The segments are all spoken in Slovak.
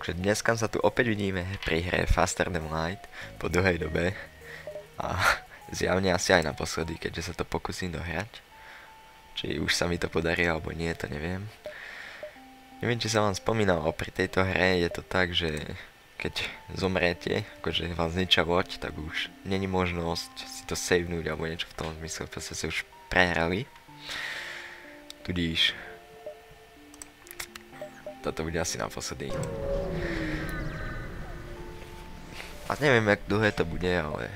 Takže dneska sa tu opäť vidíme pri hre Faster Than Light po dlhej dobe a zjavne asi aj naposledy, keďže sa to pokúsim dohrať. Či už sa mi to podarí alebo nie, to neviem. Neviem, či sa vám spomínalo, pri tejto hre je to tak, že keď zomriete, akože vás zničia loď, tak už není možnosť si to savenúť alebo niečo v tom zmysle, proste sa už prehrali. Tudíž toto bude asi naposledy. A neviem, jak dlhé to bude, ale...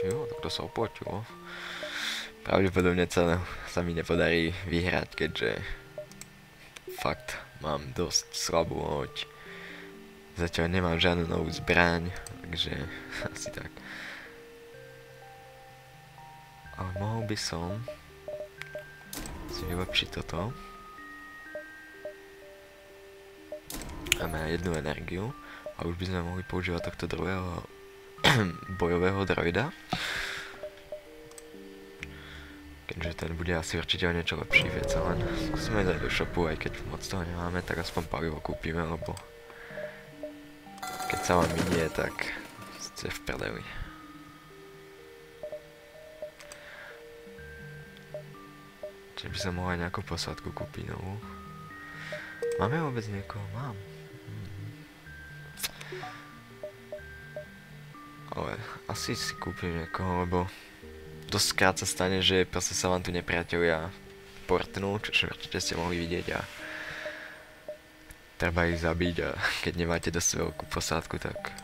Jo, tak to sa opočilo. Pravdepodobne sa mi nepodarí vyhrať, keďže... Fakt, mám dosť slabú loď. Zatiaľ nemám žiadnu novú zbraň, takže asi tak. Ale mohol by som... si vylepšiť toto. Máme jednu energiu a už by sme mohli používať tohto druhého bojového droida. Keďže ten bude asi určite o niečo lepší vec, len skúsime dať do shopu, aj keď moc toho nemáme, tak aspoň palivo kúpime, lebo keď sa vám minie, tak ste v prdeli. Čiže by som mohol aj nejakú posádku kúpiť novú. Máme vôbec niekoho? Mám. Ale asi si kúpim niekoho, lebo dosť krát sa stane, že proste sa vám tu nepriatelia portnú, čo určite ste mohli vidieť a treba ich zabiť a keď nemáte dosť veľkú posádku, tak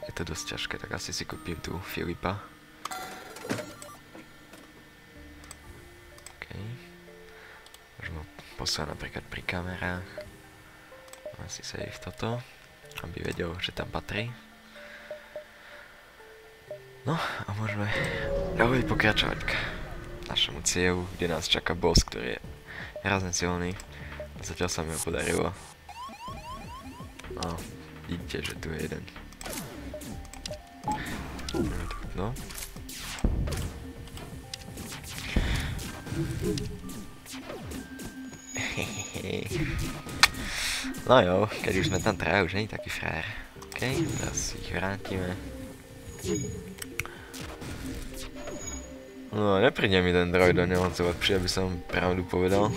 je to dosť ťažké, tak asi si kúpim tu Filipa. Môžem ho poslať napríklad pri kamerách. Asi save toto, aby vedel, že tam patrí. No a môžeme ďalej pokračovať k našemu cieľu, kde nás čaká boss, ktorý je hrozne silný. A zatiaľ sa mi ho podarilo. No, vidíte, že tu je jeden. No. No jo, keď už sme tam traja, už nie je taký frajer. OK, teraz ich vrátime. No, nepríde mi ten droid do neho co lepšie, aby som pravdu povedal.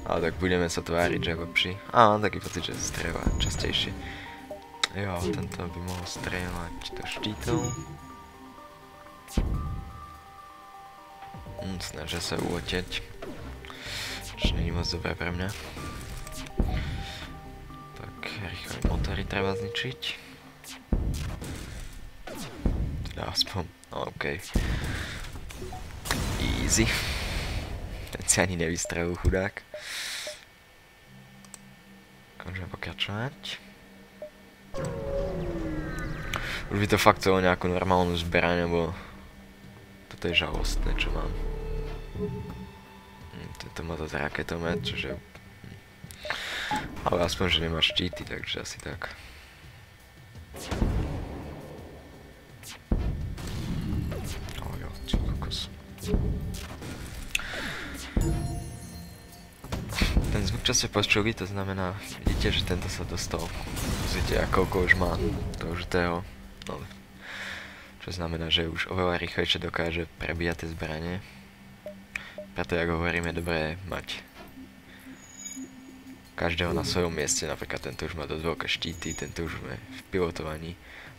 Ale tak budeme sa tváriť, že je lepší. Á, mám taký pocit, že strieľa častejšie. Jo, tento by mohol strieľať do štítov. Snažia sa uletieť. Čo nie je moc dobré pre mňa. Tak, rýchle motory treba zničiť. Teda aspoň, no okej. Easy. Ten si ani nevystrelil, chudák. Môžeme pokračovať. Už by to fakt chcelo nejakú normálnu zberaň, lebo toto je žalostné, čo mám. Tento má to raketomet, čože... Ale aspoň, že nemá štíty, takže asi tak. Jo, čo kokos. Ten zvuk, čo ste počuli, to znamená, vidíte, že tento sa dostal. Pozrite, koľko už má toho žltého. No, čo znamená, že už oveľa rýchlejšie dokáže prebíjať tie zbranie. Preto, jak hovoríme, dobré mať každého na svojom mieste. Napríklad tento už má dosť veľké štíty, tento už je v pilotovaní.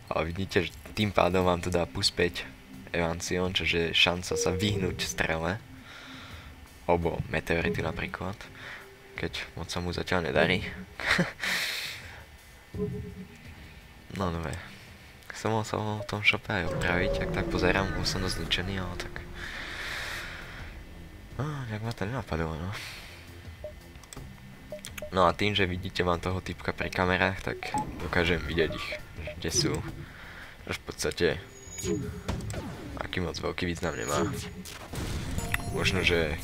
Ale vidíte, že tým pádom vám to dá plus 5 evancion, čiže je šanca sa vyhnúť strele. Alebo meteoritu napríklad. Keď moc sa mu zatiaľ nedarí. No dobre. Som mohol sa v tom shope aj opraviť, ak tak pozerám, už som dosť zničený, ale tak... No, nejak ma to nenapadlo, no. No a tým, že vidíte mám toho typka pri kamerách, tak dokážem vidieť ich, kde sú. Až v podstate... aký moc veľký význam nemá. Možno, že...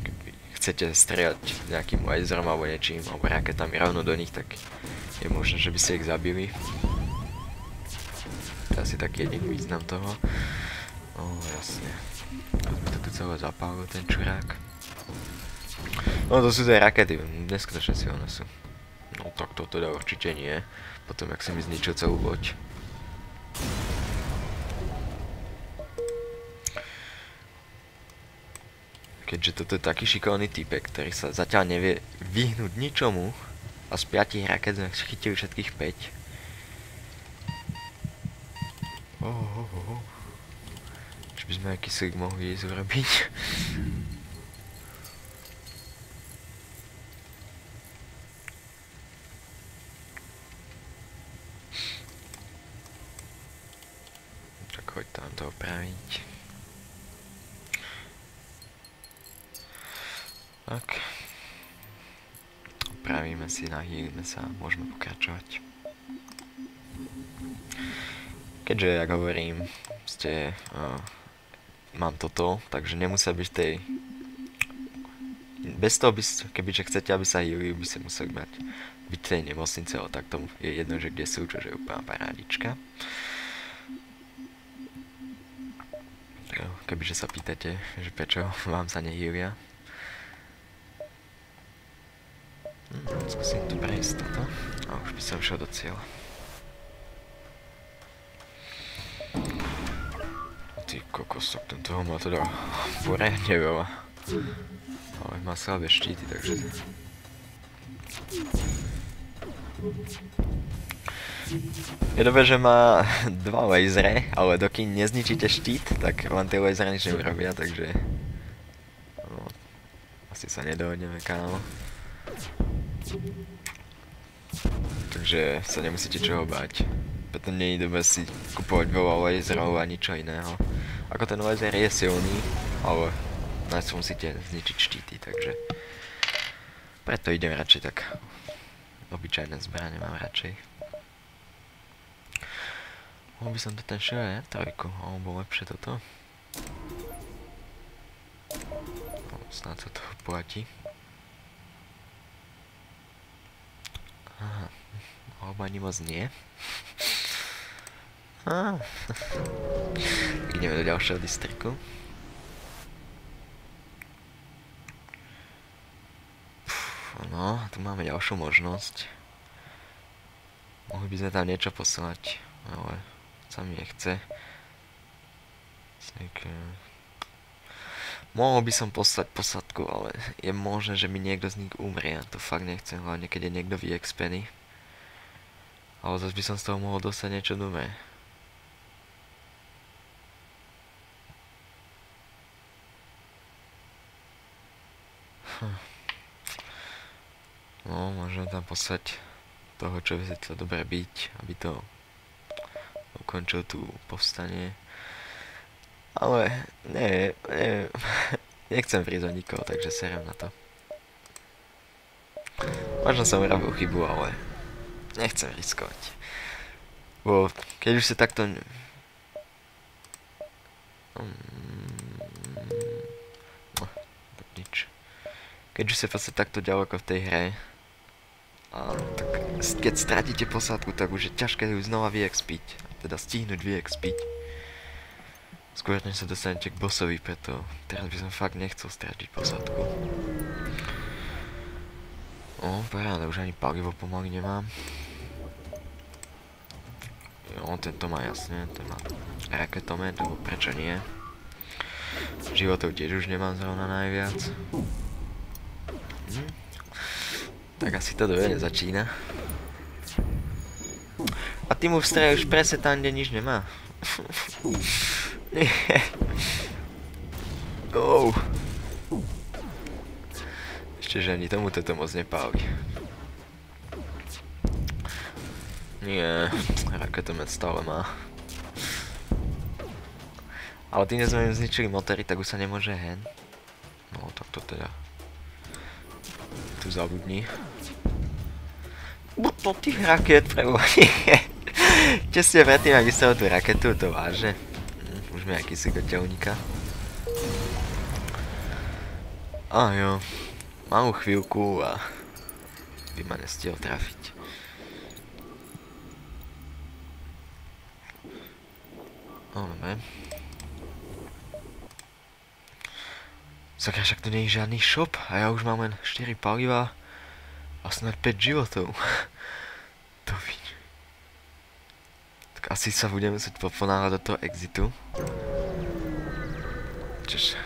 keby chcete strieľať nejakým laserom alebo niečím, alebo raketami rovno do nich, tak je možné, že by ste ich zabili. To je asi taký jediný význam toho. No jasne. To by to tu celé zapálil ten čurák. No to sú tie rakety, neskutočne silné sú. No tak to teda určite nie. Potom, jak si mi zničil celú loď. Keďže toto je taký šikovný typek, ktorý sa zatiaľ nevie vyhnúť ničomu a z 5 raket sme chytili všetkých 5. Či by sme aj kyslík mohli ísť urobiť? Tak choď tam to opraviť. Tak. Opravíme si, nahýlime sa a môžeme pokračovať. Keďže, jak hovorím, mám toto, takže nemusia byť v tej... Bez toho, kebyže chcete, aby sa hýlili, by ste museli mať byť v tej nemocnice, ale tak tomu je jedno, že kde sú, čo je úplná parádička. Kebyže sa pýtate, že prečo vám sa nehýlia. Skúsim to prejsť toto a už by som šiel do cieľa. Ty kokos, tak toho má teda poriadne veľa. Ale má slabé štíty, takže... Je dobré, že má 2 lasery, ale dokým nezničíte štít, tak vám tie lasery nič neurobia, takže... No, asi sa nedohodneme, kámo. Takže sa nemusíte čoho báť. Preto nie je dobré si kupovať veľa laserov a ničo iného. Ako ten laser je silný, ale najskôr musíte zničiť štíty, takže... Preto idem radšej tak... Obyčajné zbrane mám radšej. Mohol by som to ten šiel R3, alebo lepšie toto. Snáď sa to platí. Aha, alebo ani moc nie. Ideme do ďalšieho distriktu. No, tu máme ďalšiu možnosť. Mohli by sme tam niečo poslať, ale sa mi nechce. Mohol by som poslať posadku, ale je možné, že mi niekto z nich umrie a to fakt nechcem, hlavne keď je niekto vyexpený. Ale zase by som z toho mohol dostať niečo dobré. No, môžem tam poslať toho, čo by si chcel dobre byť, aby to ukončil tú povstanie. Ale, nechcem prísť o nikoho, takže serem na to. Možno som urobil chybu, ale nechcem riskovať. Bo keď už sa takto... No, tak nič. Keď už sa vlastne takto ďaleko v tej hre, tak keď stratíte posádku, tak už je ťažké ju znova vyexpiť. Teda stihnúť vyexpiť. Skôr než sa dostanete k bossovi, preto teraz by som fakt nechcel stratiť posádku. Paráda, už ani palivo pomaly nemám. Jo, tento má jasne, ten má raketomet, lebo prečo nie? Životov tiež už nemám zrovna najviac. Tak asi to dobre nezačína. A ty mu vstrelíš presne tam, kde nič nemá. Nie. Ešte, že ani tomu toto moc nepáli. Nie, raketomet stále má. Ale tým, že sme im zničili motory, tak už sa nemôže hen. No, tak to teda... Tu zabudni. Buď to tých raket, preboha. Tesne predtým, ak vystavil tú raketu, to vážne. Už mi aký si koťelníka. Jo. Malú chvíľku a by ma nestihol trafiť. Dobre. Sakra, však to nie je žiadny shop a ja už mám len 4 paliva a snad 5 životov. To vidí. Tak asi sa budeme musieť poponáhľať do toho exitu. Čože?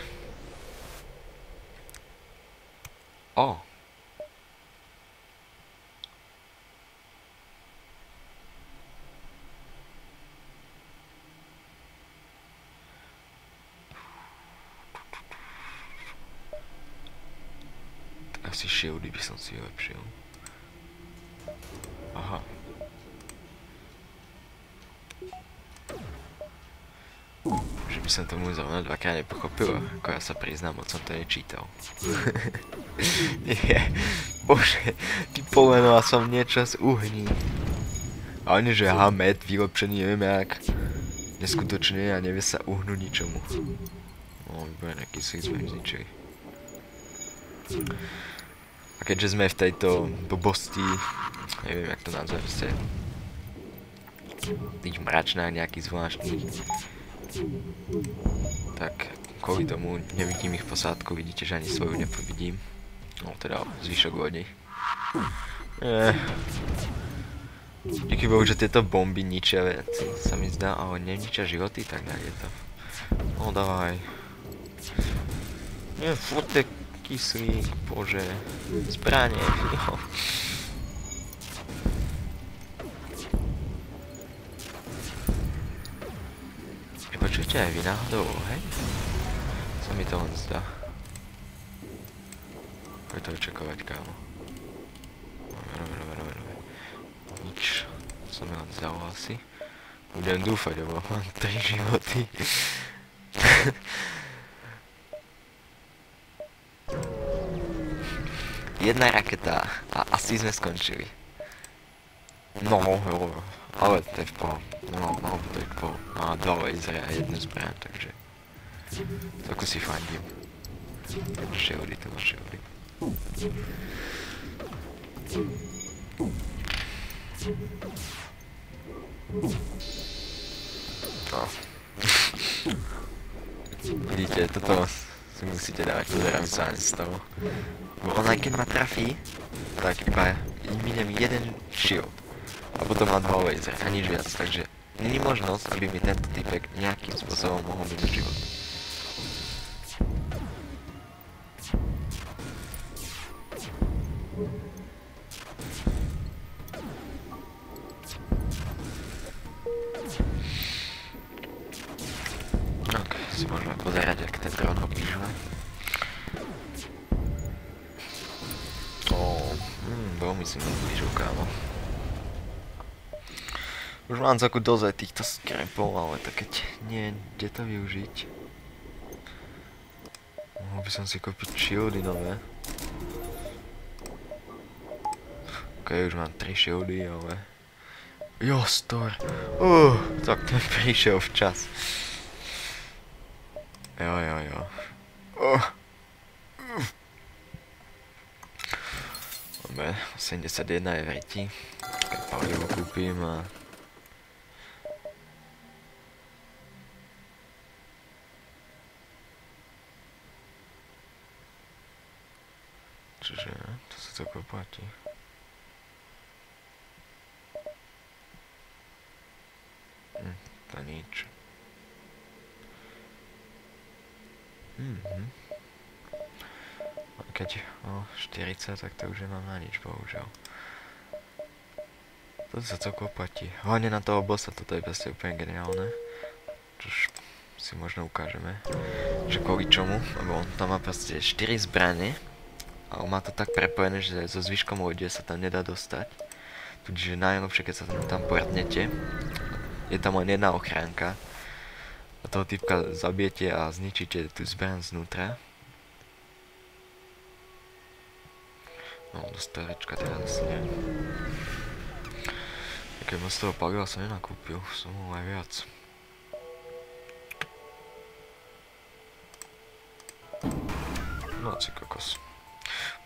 O! Asi shieldy by som si vylepšil. Aha. Že by som tomu zrovna dvakrát nepochopil, ako ja sa priznám, moc som to nečítal. Nie, bože, ty pomenoval som niečo z uhní. A oni, že aha, med vylepšený, neviem jak. Neskutočne a nevie sa uhnúť ničomu. No, výborné, kyslík sme im zničili. A keďže sme v tejto blbosti, neviem jak to nazvať, proste tých mračnách nejakých zvláštnych, tak kvôli tomu nevidím ich posádku, vidíte, že ani svoju nepovidím. No teda zvyšok lodi. Díky Bohu, že tieto bomby ničia veci, sa mi zdá, ale neničia životy, tak nejak je to. No dávaj. Nie, fotek. Kyslík, bože, zbranie, jo. Nepočujete aj vy náhodou, hej? Co mi to on zdá? Poď to vyčakovať, kámo. Dobre. Nič, som mi len zdalo asi. Budem dúfať, lebo mám 3 životy. Jedna raketa a asi sme skončili. No, jo, ale to je v pohode. No, malo by to je v pohode. Má 2 lasery a 1 zbraň, takže ako si fandím. Shieldy, to má shieldy. No. Vidíte, toto si musíte dávať pozor, aby sa nestalo. Bo on aj keď ma trafí, tak iba minem jeden shield. A potom má 2 laser a nič viac, takže není možnosť, aby mi tento typek nejakým spôsobom mohol byť život. Ok, si môžeme pozerať, jak ten dron ho pížuje. Veľmi si mi blížil, kámo. Už mám celku dosť aj týchto scrapov, ale tak keď nie, kde to využiť? Mohol by som si kúpiť shieldy nové. Ok, už mám 3 shieldy, ale... Jo, store! Tak ten prišiel včas. Jo. 71 je vriti. Keď palivo kúpim a... Čiže, to sa celkovo platí. To nič. Keď 40, tak to už nemám na nič, bohužiaľ. Toto sa celkovo platí. Hlavne na toho bossa, toto je proste úplne geniálne. Čož si možno ukážeme, že kvôli čomu, lebo on tam má proste 4 zbrane. A on má to tak prepojené, že so zvyškom lode sa tam nedá dostať. Tudíž najlepšie, keď sa tam portnete. Je tam len jedna ochránka. A toho typka zabijete a zničíte tú zbraň znútra. No, do starečka teda zase neviem. Keď moc toho paliva som nenakúpil, som mohol aj viac. No, kokos.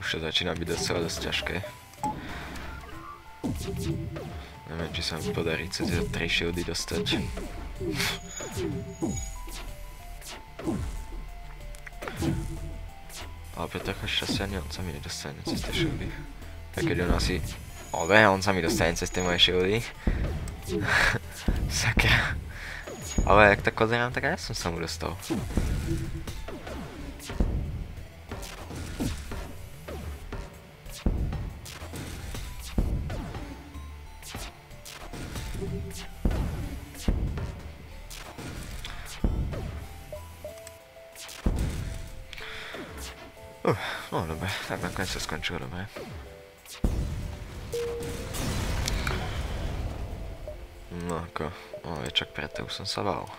Už to začína byť dosť ťažké. Neviem, či sa mi podarí cez 3 shieldy dostať. Ale pre trocha šťastia ani on sa mi nedostane cez tie shieldy. Tak keď on asi... Dobre, on sa mi dostane cez tie moje shieldy. Sakra. Ale jak tak pozerám, tak aj ja som sa mu dostal. No dobre, tak nakoniec sa skončilo dobre. No ako, viečak preto už som sa bál.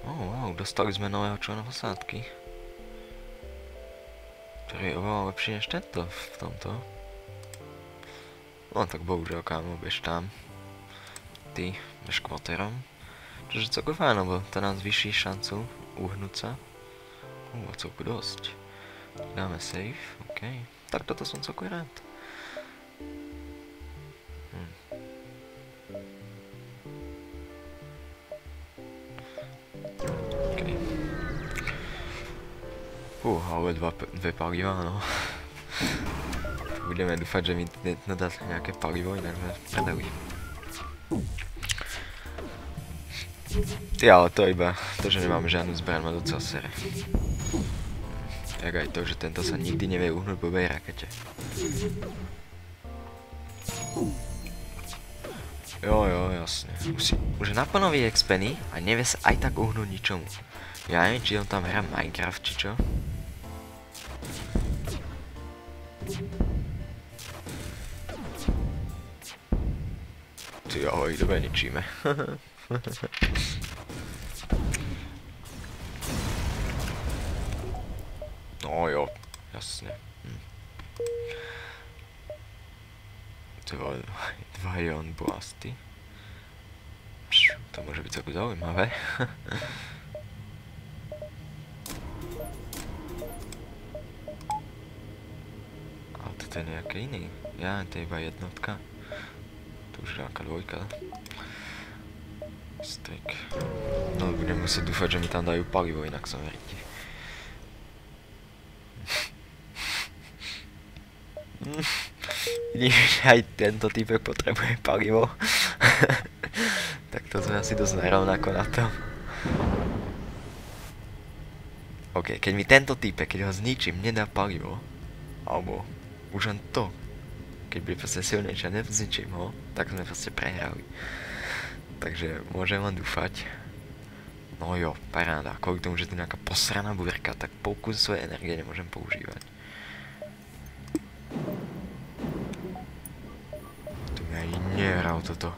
Wow, dostali sme nového člena posádky. Ktorý je oveľa lepší než tento v tomto. No tak bohužiaľ kámo, bež tam. Ty, bež kvoterom. Čiže celku fajn, lebo to nám zvýši šancu uhnúť sa. Celku dosť. Dáme save, OK. Tak toto som celku rád. OK. Ale dve paliva, no. Budeme dúfať, že mi nedá nejaké palivo, inak sme predali. Ja, ale to iba to, že nemám žiadnu zbraň, ma docela sere. Jak aj to, že tento sa nikdy nevie uhnúť blbej rakete. Jo, jasne. Už je naplno vyexpený a nevie sa aj tak uhnúť ničomu. Ja neviem, či on tam hrá Minecraft, či čo. Ty ahoj, dobre, ničíme. No jo, jasne. Dva ion blasty. To môže byť celku zaujímavé. Ale toto je nejaké iný. Ja, to je iba jednotka. Tu už je nejaká dvojka. Strik. No budem musieť dúfať, že mi tam dajú palivo, inak som veriti. Vidím, že aj tento typek potrebuje palivo. Tak to sme asi dosť nerovnako na tom. OK, keď mi tento typek, keď ho zničím, nedá palivo, alebo už len to, keď bude proste silnejšie a nezničím ho, tak sme proste prehrali. Takže môžem len dúfať. No jo, paráda, kvôli tomu, že tu nejaká posraná búrka, tak polku svojej energie nemôžem používať. Tu mi ani nehral toto.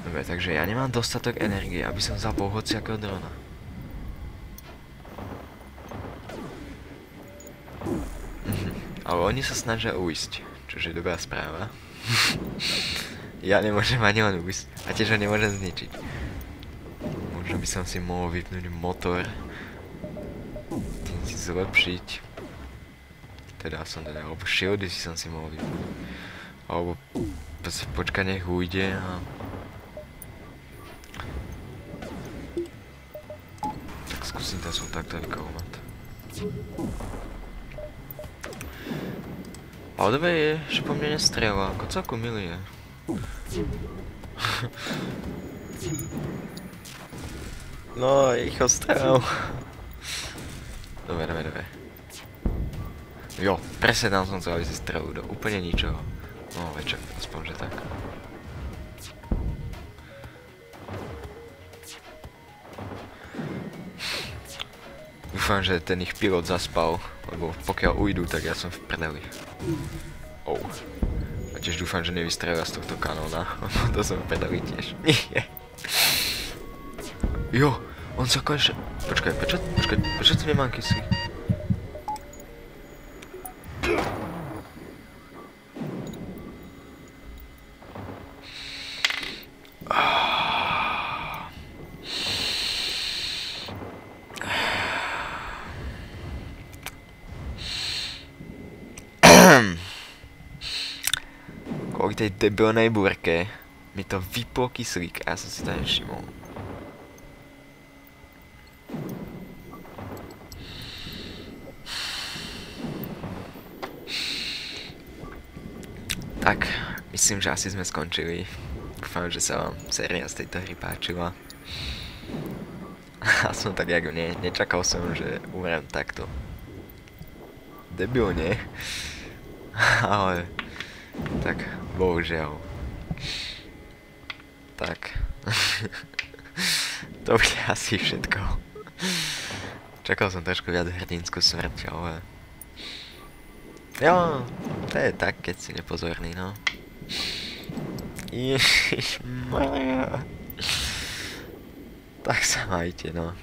Dobre, takže ja nemám dostatok energie, aby som zapol hociakého drona. Ale oni sa snažia uísť, čo je dobrá správa. Ja nemôžem ani len uísť a tiež ho nemôžem zničiť. Možno by som si mohol vypnúť motor, tým si zlepšiť. Teda som teda, alebo shieldy si som si mohol vypnúť. Alebo počkať nech ujde a... Tak skúsim to som takto vykoumať. Ale dobre je, že po mne nestrieľa, ako celku milý je. No, ich ostrel. Dobre. Jo, presne tam som chcel, aby si strelil do úplne ničoho. No, večer, aspoň že tak. Dúfam, že ten ich pilot zaspal, lebo pokiaľ ujdu, tak ja som v prdeli. A tiež dúfam, že nevystrelila z tohto kanóna, to som v prdeli tiež. Nie. Jo, on sa konečne... Počkaj, prečo tu nemám kyslík? Kvôli tej debilnej búrke mi to vyplo kyslík a ja som si to nevšimol. Tak, myslím, že asi sme skončili. Dúfam, že sa vám séria z tejto hry páčila. A som tak jak nečakal som, že umrem takto. Debilne. Ale tak, bohužiaľ. Tak. To bude asi všetko. Čakal som trošku viac hrdinskú smrť, ale... Jo, to je tak, keď si nepozorný, no. Ježišmaria. Tak sa majte, no.